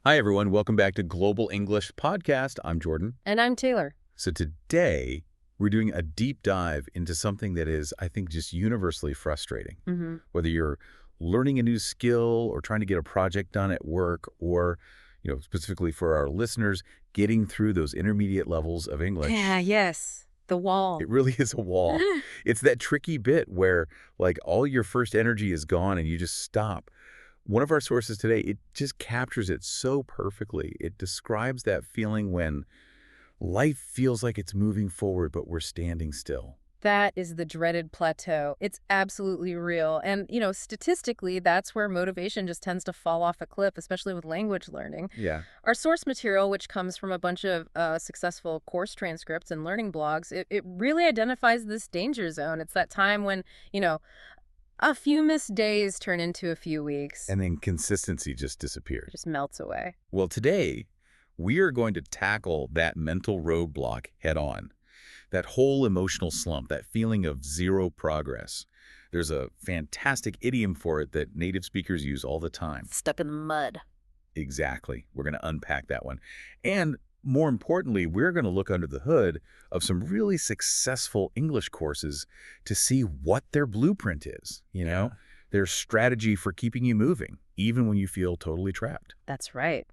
Hi, everyone. Welcome back to Global English Podcast. I'm Jordan. And I'm Taylor. So today, we're doing a deep dive into something that is, I think, just universally frustrating. Whether you're learning a new skill or trying to get a project done at work or, specifically for our listeners, getting through those intermediate levels of English. Yeah, yes. The wall. It really is a wall. It's that tricky bit where, like, all your first energy is gone and you just stop. One of our sources today, it just captures it so perfectly. It describes that feeling when life feels like it's moving forward, but we're standing still. That is the dreaded plateau. It's absolutely real. And, statistically, that's where motivation just tends to fall off a cliff, especially with language learning. Yeah. Our source material, which comes from a bunch of successful course transcripts and learning blogs, it really identifies this danger zone. It's that time when, a few missed days turn into a few weeks. And then consistency just disappears. It just melts away. Well, today, we are going to tackle that mental roadblock head on. That whole emotional slump, that feeling of zero progress. There's a fantastic idiom for it that native speakers use all the time. Stuck in the mud. Exactly. We're going to unpack that one. And more importantly, we're going to look under the hood of some really successful English courses to see what their blueprint is, their strategy for keeping you moving, even when you feel totally trapped. That's right.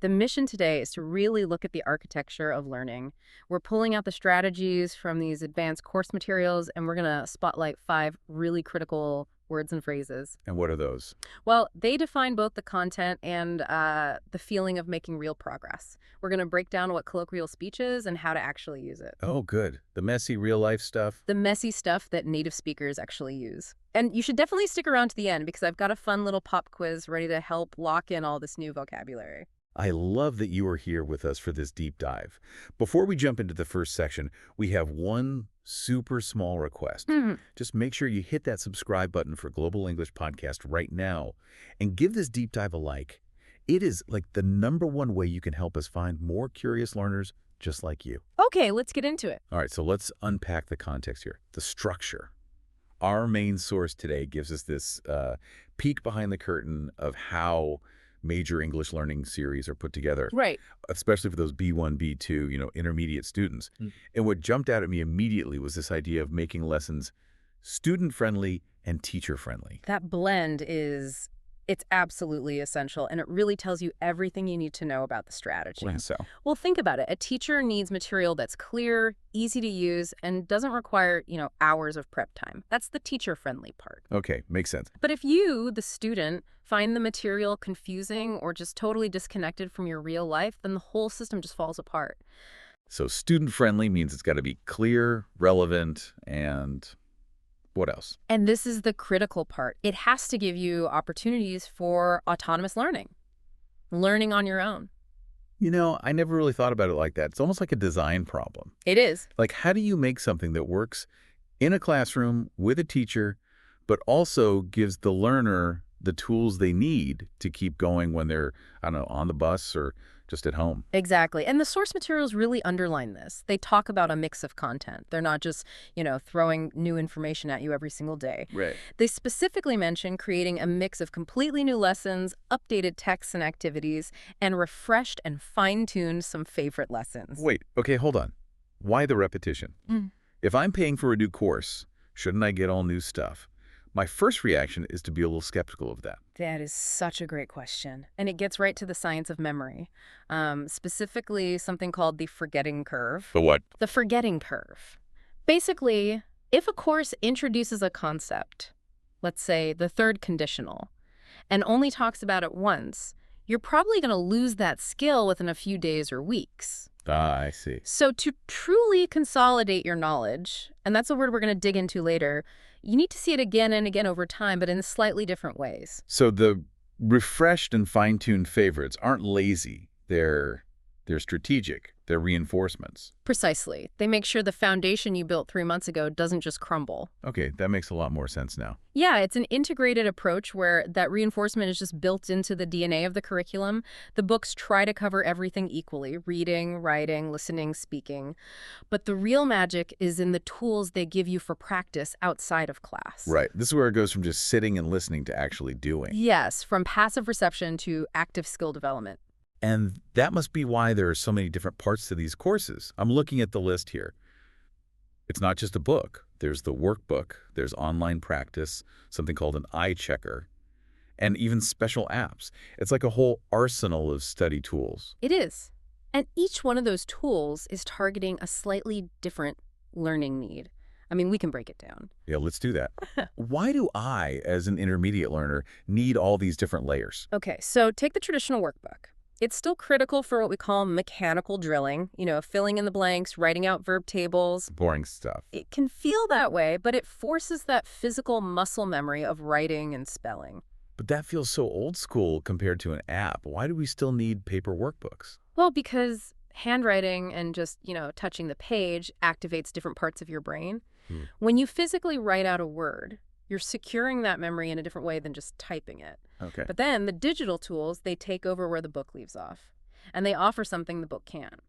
The mission today is to really look at the architecture of learning. We're pulling out the strategies from these advanced course materials, and we're going to spotlight 5 really critical words and phrases. And what are those? Well, they define both the content and the feeling of making real progress. We're going to break down what colloquial speech is and how to actually use it. Oh, good. The messy real-life stuff. The messy stuff that native speakers actually use. And you should definitely stick around to the end because I've got a fun little pop quiz ready to help lock in all this new vocabulary. I love that you are here with us for this deep dive. Before we jump into the first section, we have one super small request. Just make sure you hit that subscribe button for Global English Podcast right now and give this deep dive a like. It is like the #1 way you can help us find more curious learners just like you. Okay, let's get into it. All right, so let's unpack the context here. The structure. Our main source today gives us this peek behind the curtain of how major English learning series are put together. Right. Especially for those B1, B2, intermediate students. And what jumped out at me immediately was this idea of making lessons student-friendly and teacher-friendly. That blend it's absolutely essential, and it really tells you everything you need to know about the strategy. So, Well, think about it. A teacher needs material that's clear, easy to use, and doesn't require, hours of prep time. That's the teacher-friendly part. okay, makes sense. But if you, the student, find the material confusing or just totally disconnected from your real life, then the whole system just falls apart. So student-friendly means it's got to be clear, relevant, and what else? And this is the critical part. It has to give you opportunities for autonomous learning on your own. I never really thought about it like that. It's almost like a design problem. It is. Like, how do you make something that works in a classroom with a teacher, but also gives the learner the tools they need to keep going when they're, on the bus or just at home? Exactly. And the source materials really underline this. They talk about a mix of content. They're not just, throwing new information at you every single day. Right. They specifically mention creating a mix of completely new lessons, updated texts and activities, and refreshed and fine-tuned some favorite lessons. Wait, okay, hold on. Why the repetition? If I'm paying for a new course, shouldn't I get all new stuff? My first reaction is to be a little skeptical of that. That is such a great question. And it gets right to the science of memory, specifically something called the forgetting curve. The what? The forgetting curve. Basically, if a course introduces a concept, let's say the third conditional, and only talks about it once, you're probably going to lose that skill within a few days or weeks. Ah, I see. So to truly consolidate your knowledge, and that's a word we're going to dig into later, you need to see it again and again over time, but in slightly different ways. So the refreshed and fine-tuned favorites aren't lazy. They're strategic. They're reinforcements. Precisely. They make sure the foundation you built 3 months ago doesn't just crumble. Okay, that makes a lot more sense now. Yeah, it's an integrated approach where that reinforcement is just built into the DNA of the curriculum. The books try to cover everything equally: reading, writing, listening, speaking. But the real magic is in the tools they give you for practice outside of class. Right. This is where it goes from just sitting and listening to actually doing. Yes, from passive reception to active skill development. And that must be why there are so many different parts to these courses. I'm looking at the list here. It's not just a book. There's the workbook, there's online practice, something called an eye checker, and even special apps. It's like a whole arsenal of study tools. It is. And each one of those tools is targeting a slightly different learning need. I mean, we can break it down. Yeah, let's do that. Why do I, as an intermediate learner, need all these different layers? Okay, so take the traditional workbook. It's still critical for what we call mechanical drilling, filling in the blanks, writing out verb tables. Boring stuff. It can feel that way, but it forces that physical muscle memory of writing and spelling. But that feels so old school compared to an app. Why do we still need paper workbooks? Well, because handwriting and just, touching the page activates different parts of your brain. When you physically write out a word, you're securing that memory in a different way than just typing it. Okay. But then the digital tools, they take over where the book leaves off. And they offer something the book can't.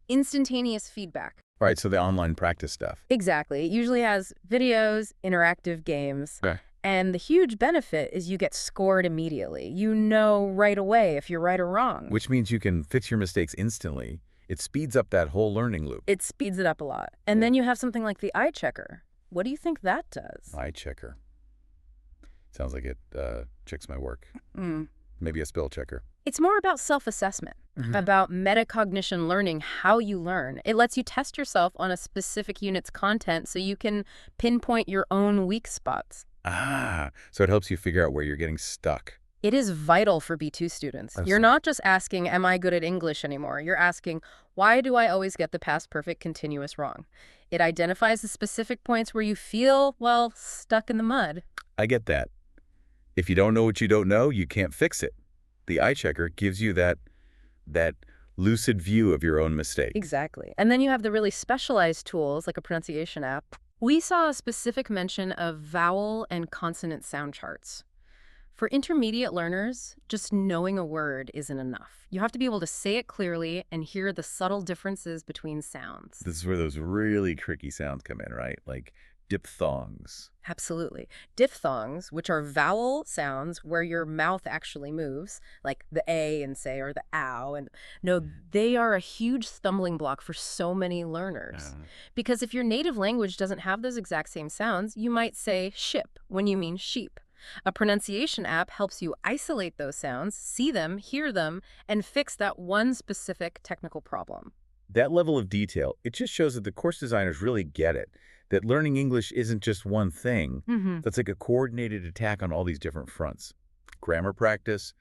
Instantaneous feedback. All right, so the online practice stuff. Exactly. It usually has videos, interactive games. Okay. And the huge benefit is you get scored immediately. You know right away if you're right or wrong. Which means you can fix your mistakes instantly. It speeds up that whole learning loop. It speeds it up a lot. And then you have something like the eye checker. What do you think that does? Eye checker. Sounds like it checks my work. Mm. Maybe a spell checker. It's more about self-assessment, about metacognition learning, how you learn. It lets you test yourself on a specific unit's content so you can pinpoint your own weak spots. Ah, so it helps you figure out where you're getting stuck. It is vital for B2 students. You're not just asking, am I good at English anymore? You're asking, why do I always get the past perfect continuous wrong? It identifies the specific points where you feel, well, stuck in the mud. I get that. If you don't know what you don't know, you can't fix it. The eye checker gives you that lucid view of your own mistake. Exactly. And then you have the really specialized tools like a pronunciation app. We saw a specific mention of vowel and consonant sound charts. For intermediate learners, just knowing a word isn't enough. You have to be able to say it clearly and hear the subtle differences between sounds. This is where those really tricky sounds come in, right? Like diphthongs. Absolutely. Diphthongs, which are vowel sounds where your mouth actually moves, like the A and say, or the ow. And no, they are a huge stumbling block for so many learners. Because if your native language doesn't have those exact same sounds, you might say ship when you mean sheep. A pronunciation app helps you isolate those sounds, see them, hear them, and fix that one specific technical problem. That level of detail, it just shows that the course designers really get it. That learning English isn't just one thing. That's like a coordinated attack on all these different fronts. Grammar practice,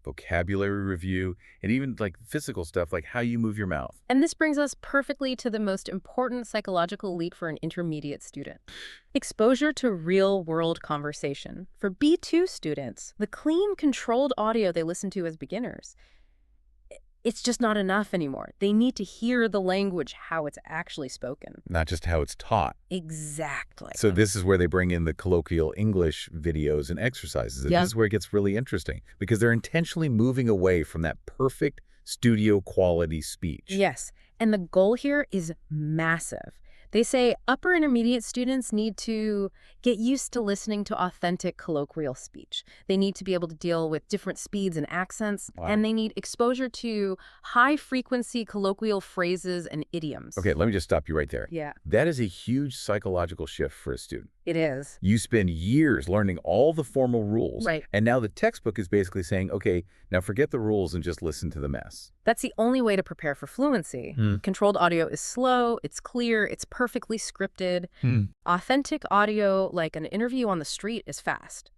vocabulary review, and even like physical stuff like how you move your mouth. And this brings us perfectly to the most important psychological leap for an intermediate student. Exposure to real-world conversation. For B2 students, the clean, controlled audio they listen to as beginners, it's just not enough anymore. They need to hear the language how it's actually spoken. Not just how it's taught. Exactly. So this is where they bring in the colloquial English videos and exercises. Yeah. This is where it gets really interesting because they're intentionally moving away from that perfect studio quality speech. Yes, and the goal here is massive. They say upper intermediate students need to get used to listening to authentic colloquial speech. They need to be able to deal with different speeds and accents, and they need exposure to high-frequency colloquial phrases and idioms. Okay, let me just stop you right there. Yeah. That is a huge psychological shift for a student. It is. You spend years learning all the formal rules, Right. And now the textbook is basically saying, okay, now forget the rules and just listen to the mess. That's the only way to prepare for fluency. Controlled audio is slow, it's clear, it's perfectly scripted. Authentic audio, like an interview on the street, is fast.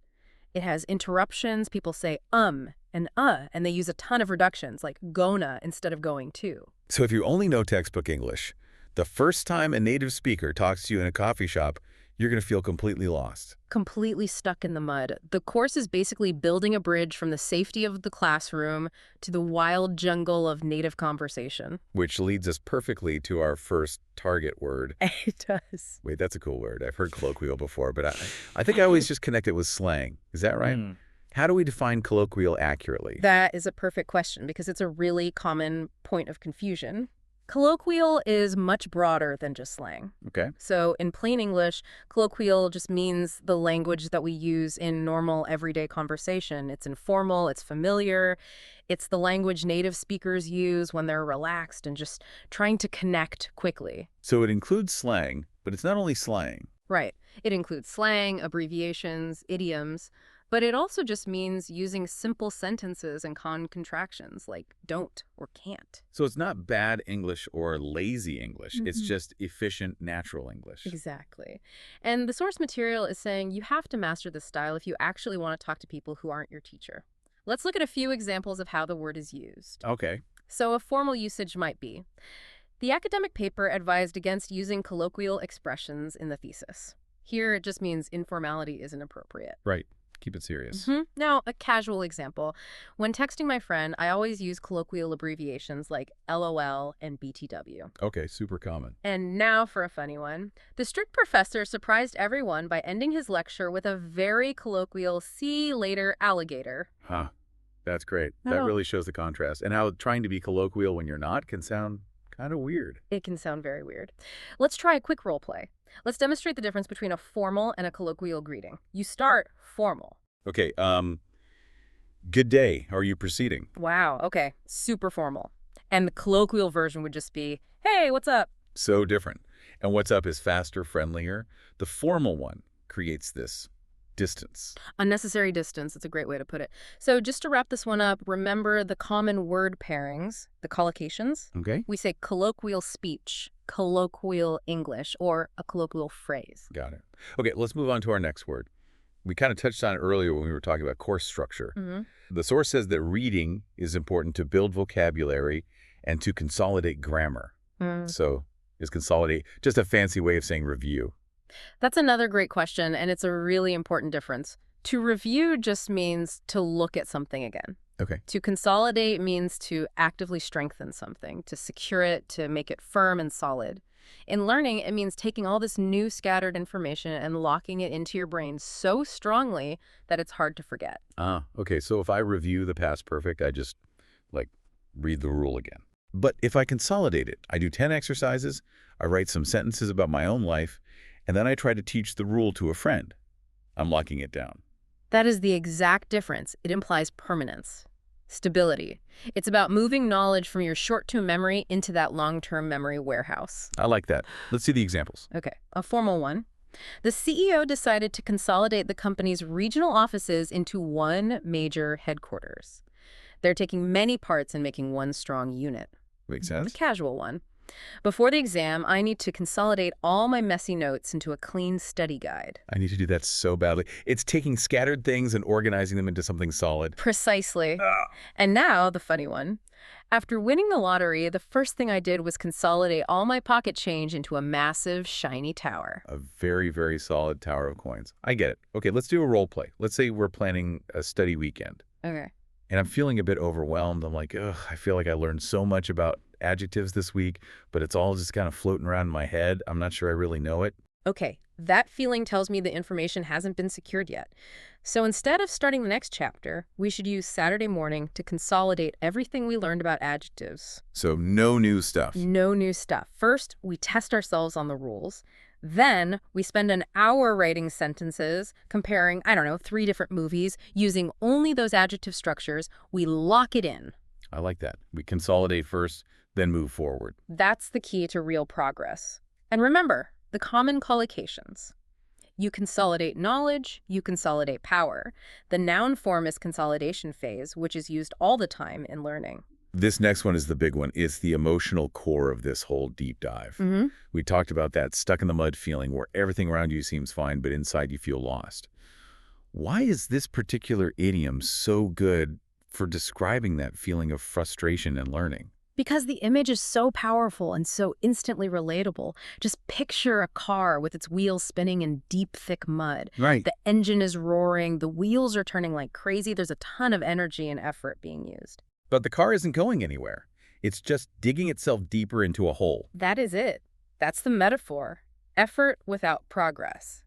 It has interruptions, people say and they use a ton of reductions, like gonna instead of going to. So if you only know textbook English, the first time a native speaker talks to you in a coffee shop, you're going to feel completely lost. Completely stuck in the mud. The course is basically building a bridge from the safety of the classroom to the wild jungle of native conversation. Which leads us perfectly to our first target word. It does. Wait, that's a cool word. I've heard colloquial before, but I think I always just connect it with slang. Is that right? How do we define colloquial accurately? That is a perfect question because it's a really common point of confusion. Colloquial is much broader than just slang. Okay. So in plain English, colloquial just means the language that we use in normal everyday conversation. It's informal, it's familiar, it's the language native speakers use when they're relaxed and just trying to connect quickly. So it includes slang, but it's not only slang. Right. It includes slang, abbreviations, idioms, but it also just means using simple sentences and contractions like don't or can't. So it's not bad English or lazy English. It's just efficient, natural English. Exactly. And the source material is saying you have to master this style if you actually want to talk to people who aren't your teacher. Let's look at a few examples of how the word is used. Okay. So a formal usage might be, the academic paper advised against using colloquial expressions in the thesis. Here it just means informality isn't appropriate. Right. Keep it serious. Now, a casual example. When texting my friend, I always use colloquial abbreviations like LOL and BTW. Okay, super common. And now for a funny one. The strict professor surprised everyone by ending his lecture with a very colloquial "see you later, alligator." Huh. That's great. I That don't- really shows the contrast. And how trying to be colloquial when you're not can sound kind of weird. It can sound very weird. Let's try a quick role play. Let's demonstrate the difference between a formal and a colloquial greeting. You start formal. Okay, good day. Are you proceeding? Wow, okay, super formal. And the colloquial version would just be, hey, what's up? So different. And what's up is faster, friendlier. The formal one creates this distance. Unnecessary distance, that's a great way to put it. So just to wrap this one up, remember the common word pairings, the collocations. Okay? We say colloquial speech, colloquial English, or a colloquial phrase. Got it. Okay, let's move on to our next word. We kind of touched on it earlier when we were talking about course structure. The source says that reading is important to build vocabulary and to consolidate grammar. So is consolidate just a fancy way of saying review? That's another great question, and it's a really important difference. To review just means to look at something again. Okay. To consolidate means to actively strengthen something, to secure it, to make it firm and solid. In learning, it means taking all this new scattered information and locking it into your brain so strongly that it's hard to forget. Okay. So if I review the past perfect, I just, like, read the rule again. But if I consolidate it, I do 10 exercises, I write some sentences about my own life, and then I try to teach the rule to a friend. I'm locking it down. That is the exact difference. It implies permanence, stability. It's about moving knowledge from your short-term memory into that long-term memory warehouse. I like that. Let's see the examples. Okay, a formal one. The CEO decided to consolidate the company's regional offices into one major headquarters. They're taking many parts and making one strong unit. Makes A sense? casual one. Before the exam, I need to consolidate all my messy notes into a clean study guide. I need to do that so badly. It's taking scattered things and organizing them into something solid. Precisely. And now, the funny one. After winning the lottery, the first thing I did was consolidate all my pocket change into a massive, shiny tower. A very, very solid tower of coins. I get it. Okay, let's do a role play. Let's say we're planning a study weekend. Okay. And I'm feeling a bit overwhelmed. I'm like, ugh, I feel like I learned so much about adjectives this week, but it's all just kind of floating around in my head. I'm not sure I really know it. Okay, that feeling tells me the information hasn't been secured yet. So instead of starting the next chapter, we should use Saturday morning to consolidate everything we learned about adjectives. So no new stuff. No new stuff. First, we test ourselves on the rules. Then we spend an hour writing sentences, comparing, 3 different movies, using only those adjective structures. We lock it in. I like that. We consolidate first, then move forward. That's the key to real progress. And remember, the common collocations. You consolidate knowledge, you consolidate power. The noun form is consolidation phase, which is used all the time in learning. This next one is the big one. It's the emotional core of this whole deep dive. We talked about that stuck in the mud feeling where everything around you seems fine, but inside you feel lost. Why is this particular idiom so good for describing that feeling of frustration in learning? Because the image is so powerful and so instantly relatable. Just picture a car with its wheels spinning in deep, thick mud. Right. The engine is roaring, the wheels are turning like crazy, there's a ton of energy and effort being used. But the car isn't going anywhere. It's just digging itself deeper into a hole. That is it. That's the metaphor. Effort without progress.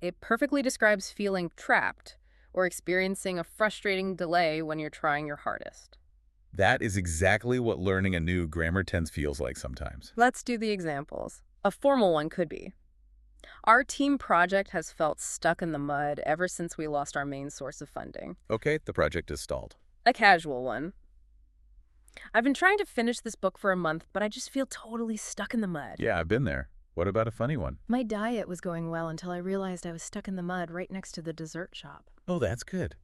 It perfectly describes feeling trapped or experiencing a frustrating delay when you're trying your hardest. That is exactly what learning a new grammar tense feels like sometimes. Let's do the examples. A formal one could be, our team project has felt stuck in the mud ever since we lost our main source of funding. Okay, the project is stalled. A casual one, I've been trying to finish this book for a month, but I just feel totally stuck in the mud. Yeah, I've been there. What about a funny one? My diet was going well until I realized I was stuck in the mud right next to the dessert shop. Oh, that's good.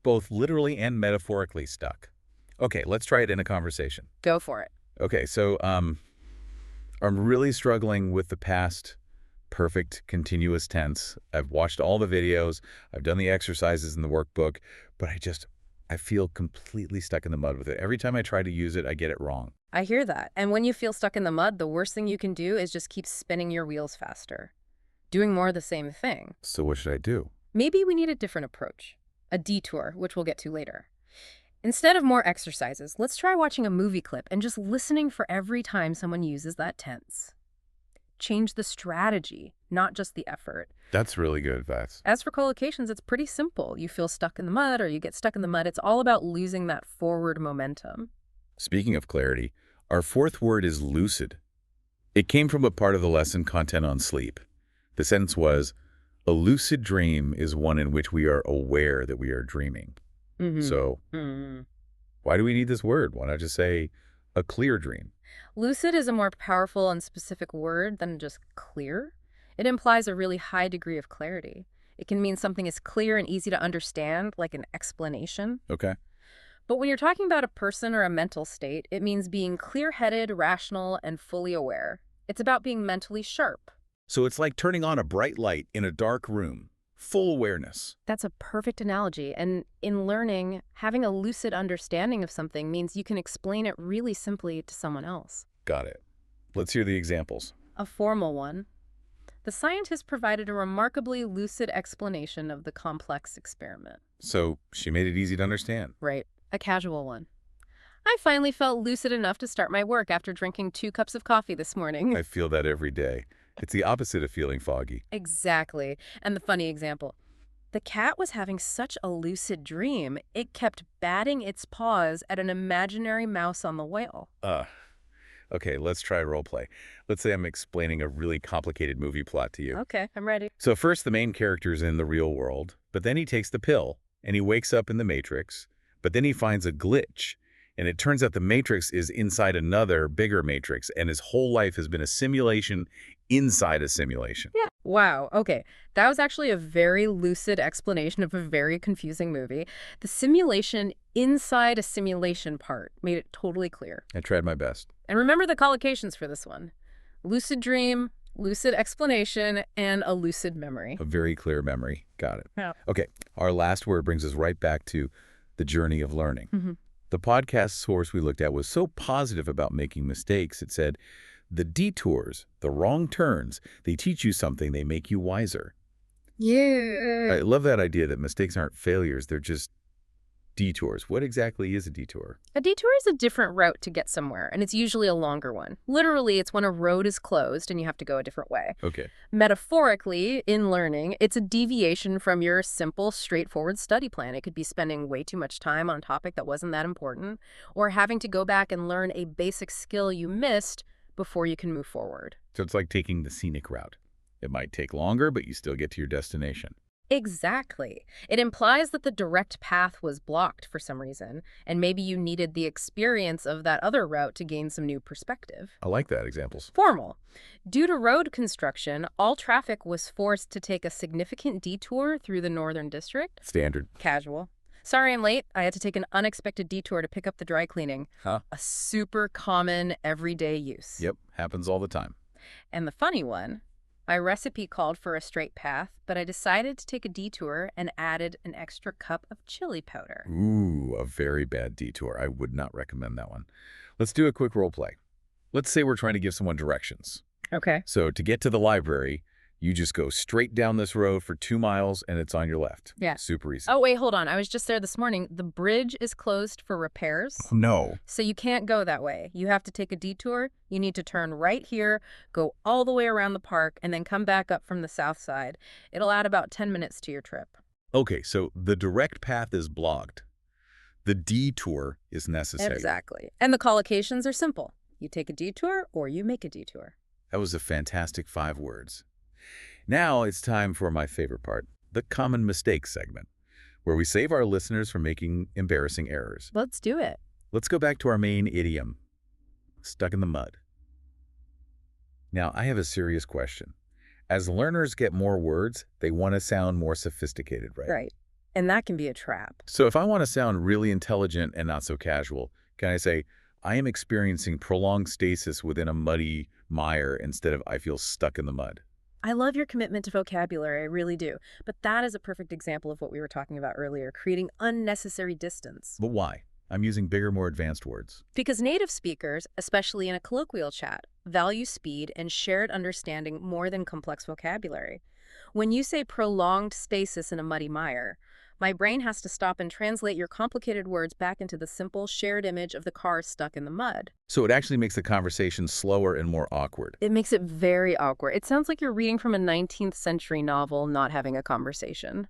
Both literally and metaphorically stuck. Okay, let's try it in a conversation. Go for it. Okay, so I'm really struggling with the past perfect continuous tense. I've watched all the videos, I've done the exercises in the workbook, but I feel completely stuck in the mud with it. Every time I try to use it, I get it wrong. I hear that. And when you feel stuck in the mud, the worst thing you can do is just keep spinning your wheels faster, doing more of the same thing. So what should I do? Maybe we need a different approach, a detour, which we'll get to later. Instead of more exercises, let's try watching a movie clip and just listening for every time someone uses that tense. Change the strategy, not just the effort. That's really good advice. As for collocations, it's pretty simple. You feel stuck in the mud or you get stuck in the mud. It's all about losing that forward momentum. Speaking of clarity, our fourth word is lucid. It came from a part of the lesson content on sleep. The sentence was, a lucid dream is one in which we are aware that we are dreaming. So, why do we need this word? Why not just say a clear dream? Lucid is a more powerful and specific word than just clear. It implies a really high degree of clarity. It can mean something is clear and easy to understand, like an explanation. Okay. But when you're talking about a person or a mental state, it means being clear-headed, rational, and fully aware. It's about being mentally sharp. So it's like turning on a bright light in a dark room. Full awareness. That's a perfect analogy. And in learning, having a lucid understanding of something means you can explain it really simply to someone else. Got it. Let's hear the examples. A formal one. The scientist provided a remarkably lucid explanation of the complex experiment. So she made it easy to understand. Right. A casual one. I finally felt lucid enough to start my work after drinking 2 cups of coffee this morning. I feel that every day. It's the opposite of feeling foggy. Exactly. And the funny example. The cat was having such a lucid dream, it kept batting its paws at an imaginary mouse on the wall. Okay, let's try role play. Let's say I'm explaining a really complicated movie plot to you. Okay, I'm ready. So first the main character's in the real world, but then he takes the pill and he wakes up in the Matrix, but then he finds a glitch. And it turns out the Matrix is inside another, bigger Matrix, and his whole life has been a simulation inside a simulation. Yeah. Wow. Okay. That was actually a very lucid explanation of a very confusing movie. The simulation inside a simulation part made it totally clear. I tried my best. And remember the collocations for this one. Lucid dream, lucid explanation, and a lucid memory. A very clear memory. Got it. Yeah. Okay. Our last word brings us right back to the journey of learning. The podcast source we looked at was so positive about making mistakes. It said, the detours, the wrong turns, they teach you something, they make you wiser. Yeah. I love that idea that mistakes aren't failures, they're just detours. What exactly is a detour? A detour is a different route to get somewhere, and it's usually a longer one. Literally, it's when a road is closed and you have to go a different way. Okay. Metaphorically, in learning, it's a deviation from your simple, straightforward study plan. It could be spending way too much time on a topic that wasn't that important, or having to go back and learn a basic skill you missed before you can move forward. So it's like taking the scenic route. It might take longer, but you still get to your destination. Exactly. It implies that the direct path was blocked for some reason, and maybe you needed the experience of that other route to gain some new perspective. I like that examples. Formal. Due to road construction, all traffic was forced to take a significant detour through the Northern District. Standard. Casual. Sorry I'm late. I had to take an unexpected detour to pick up the dry cleaning. Huh? A super common everyday use. Yep, happens all the time. And the funny one, my recipe called for a straight path, but I decided to take a detour and added an extra cup of chili powder. Ooh, a very bad detour. I would not recommend that one. Let's do a quick role play. Let's say we're trying to give someone directions. Okay. So to get to the library, you just go straight down this road for 2 miles and it's on your left. Yeah. Super easy. Oh, wait, hold on. I was just there this morning. The bridge is closed for repairs. No. So you can't go that way. You have to take a detour. You need to turn right here, go all the way around the park, and then come back up from the south side. It'll add about 10 minutes to your trip. Okay, so the direct path is blocked. The detour is necessary. Exactly. And the collocations are simple. You take a detour or you make a detour. That was a fantastic 5 words. Now it's time for my favorite part, the common mistakes segment, where we save our listeners from making embarrassing errors. Let's do it. Let's go back to our main idiom, stuck in the mud. Now, I have a serious question. As learners get more words, they want to sound more sophisticated, right? Right. And that can be a trap. So if I want to sound really intelligent and not so casual, can I say, I am experiencing prolonged stasis within a muddy mire instead of I feel stuck in the mud? I love your commitment to vocabulary, I really do. But that is a perfect example of what we were talking about earlier, creating unnecessary distance. But why? I'm using bigger, more advanced words. Because native speakers, especially in a colloquial chat, value speed and shared understanding more than complex vocabulary. When you say prolonged stasis in a muddy mire, my brain has to stop and translate your complicated words back into the simple shared image of the car stuck in the mud. So it actually makes the conversation slower and more awkward. It makes it very awkward. It sounds like you're reading from a 19th century novel, not having a conversation.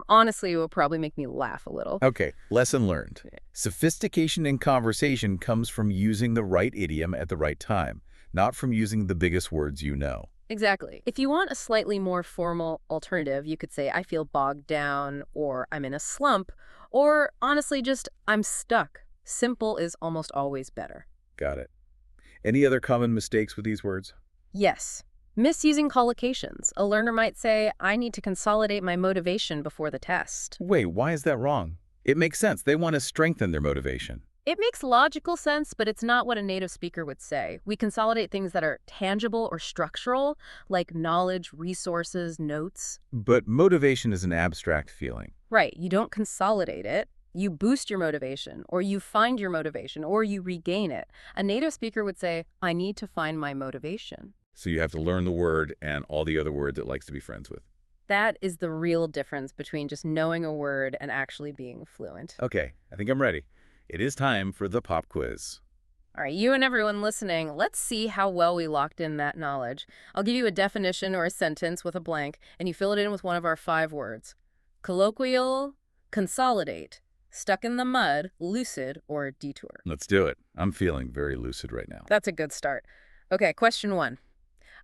Honestly, it will probably make me laugh a little. Okay, lesson learned. Sophistication in conversation comes from using the right idiom at the right time, not from using the biggest words you know. Exactly. If you want a slightly more formal alternative, you could say, I feel bogged down, or I'm in a slump, or honestly, just I'm stuck. Simple is almost always better. Got it. Any other common mistakes with these words? Yes. Misusing collocations. A learner might say, I need to consolidate my motivation before the test. Wait, why is that wrong? It makes sense. They want to strengthen their motivation. It makes logical sense, but it's not what a native speaker would say. We consolidate things that are tangible or structural, like knowledge, resources, notes. But motivation is an abstract feeling. Right. You don't consolidate it. You boost your motivation, or you find your motivation, or you regain it. A native speaker would say, I need to find my motivation. So you have to learn the word and all the other words it likes to be friends with. That is the real difference between just knowing a word and actually being fluent. Okay, I think I'm ready. It is time for the pop quiz. All right, you and everyone listening, let's see how well we locked in that knowledge. I'll give you a definition or a sentence with a blank, and you fill it in with one of our 5 words. Colloquial, consolidate, stuck in the mud, lucid, or detour. Let's do it. I'm feeling very lucid right now. That's a good start. Okay, question 1.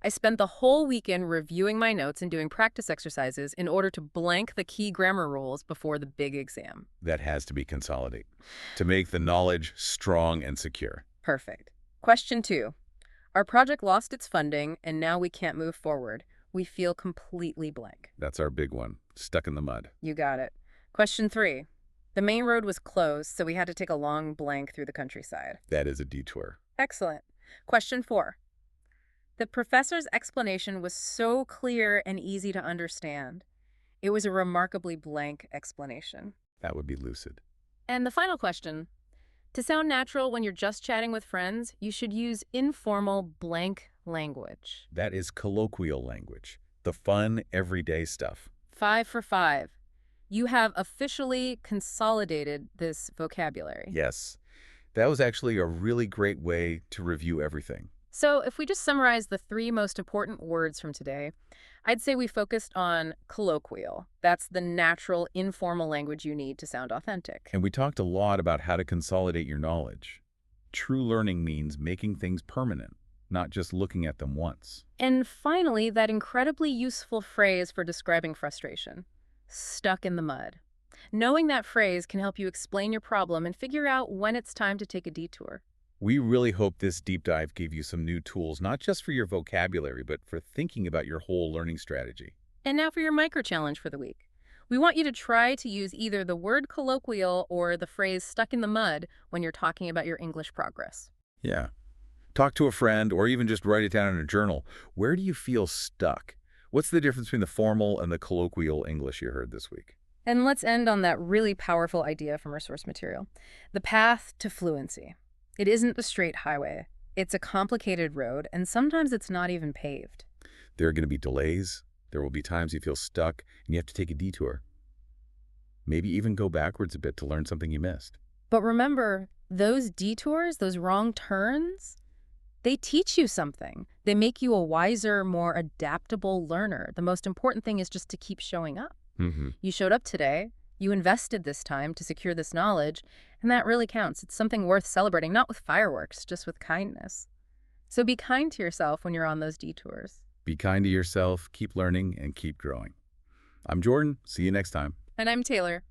I spent the whole weekend reviewing my notes and doing practice exercises in order to blank the key grammar rules before the big exam. That has to be consolidate, to make the knowledge strong and secure. Perfect. Question 2. Our project lost its funding, and now we can't move forward. We feel completely blank. That's our big one, stuck in the mud. You got it. Question 3. The main road was closed, so we had to take a long blank through the countryside. That is a detour. Excellent. Question 4. The professor's explanation was so clear and easy to understand. It was a remarkably blank explanation. That would be lucid. And the final question. To sound natural when you're just chatting with friends, you should use informal blank language. That is colloquial language, the fun, everyday stuff. 5 for 5. You have officially consolidated this vocabulary. Yes, that was actually a really great way to review everything. So if we just summarize the 3 most important words from today, I'd say we focused on colloquial. That's the natural, informal language you need to sound authentic. And we talked a lot about how to consolidate your knowledge. True learning means making things permanent, not just looking at them once. And finally, that incredibly useful phrase for describing frustration, stuck in the mud. Knowing that phrase can help you explain your problem and figure out when it's time to take a detour. We really hope this deep dive gave you some new tools, not just for your vocabulary, but for thinking about your whole learning strategy. And now for your micro-challenge for the week. We want you to try to use either the word colloquial or the phrase stuck in the mud when you're talking about your English progress. Yeah. Talk to a friend or even just write it down in a journal. Where do you feel stuck? What's the difference between the formal and the colloquial English you heard this week? And let's end on that really powerful idea from our source material. The path to fluency. It isn't a straight highway. It's a complicated road, and sometimes it's not even paved. There are going to be delays. There will be times you feel stuck, and you have to take a detour. Maybe even go backwards a bit to learn something you missed. But remember, those detours, those wrong turns, they teach you something. They make you a wiser, more adaptable learner. The most important thing is just to keep showing up. Mm-hmm. You showed up today. You invested this time to secure this knowledge, and that really counts. It's something worth celebrating, not with fireworks, just with kindness. So be kind to yourself when you're on those detours. Be kind to yourself, keep learning, and keep growing. I'm Jordan. See you next time. And I'm Taylor.